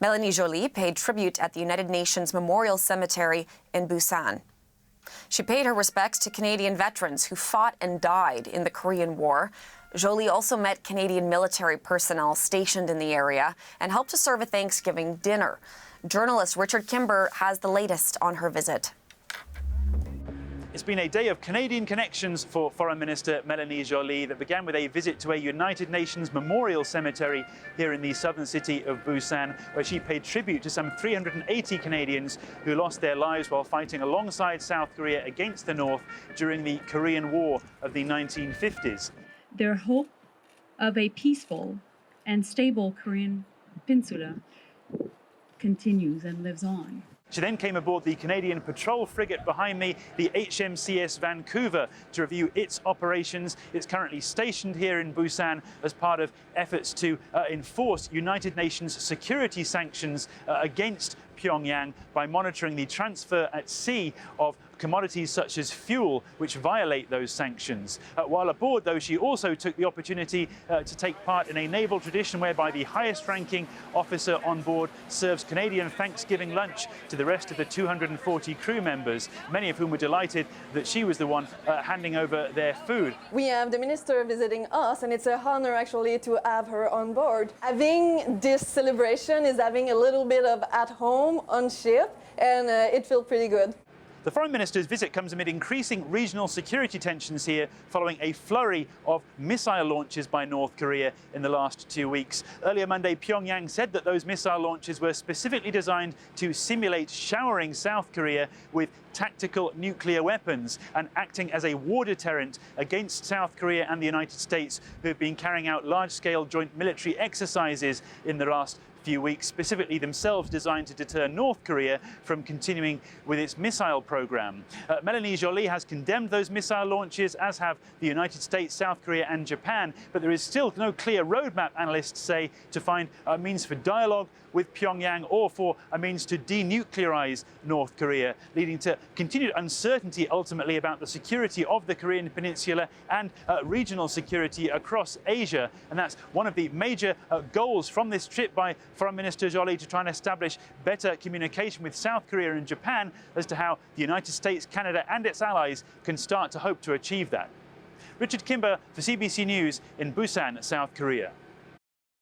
Mélanie Joly paid tribute at the United Nations Memorial Cemetery in Busan. She paid her respects to Canadian veterans who fought and died in the Korean War. Joly also met Canadian military personnel stationed in the area and helped to serve a Thanksgiving dinner. Journalist Richard Kimber has the latest on her visit. It's been a day of Canadian connections for Foreign Minister Mélanie Joly that began with a visit to a United Nations Memorial Cemetery here in the southern city of Busan, where she paid tribute to some 380 Canadians who lost their lives while fighting alongside South Korea against the North during the Korean War of the 1950s. Their hope of a peaceful and stable Korean peninsula continues and lives on. She then came aboard the Canadian patrol frigate behind me, the HMCS Vancouver, to review its operations. It's currently stationed here in Busan as part of efforts to enforce United Nations security sanctions against Pyongyang by monitoring the transfer at sea of commodities such as fuel, which violate those sanctions. While aboard, though, she also took the opportunity to take part in a naval tradition whereby the highest-ranking officer on board serves Canadian Thanksgiving lunch to the rest of the 240 crew members, many of whom were delighted that she was the one handing over their food. We have the minister visiting us, and it's an honor actually to have her on board. Having this celebration is having a little bit of at home on ship, and it feels pretty good. The Foreign Minister's visit comes amid increasing regional security tensions here following a flurry of missile launches by North Korea in the last 2 weeks. Earlier Monday, Pyongyang said that those missile launches were specifically designed to simulate showering South Korea with tactical nuclear weapons and acting as a war deterrent against South Korea and the United States, who have been carrying out large-scale joint military exercises in the last few weeks, specifically themselves designed to deter North Korea from continuing with its missile program. Mélanie Joly has condemned those missile launches, as have the United States, South Korea and Japan, but there is still no clear roadmap, analysts say, to find a means for dialogue with Pyongyang or for a means to denuclearize North Korea, leading to continued uncertainty ultimately about the security of the Korean peninsula and regional security across Asia. And that's one of the major goals from this trip by Foreign Minister Joly, to try and establish better communication with South Korea and Japan as to how the United States, Canada and its allies can start to hope to achieve that. Richard Kimber for CBC News in Busan, South Korea.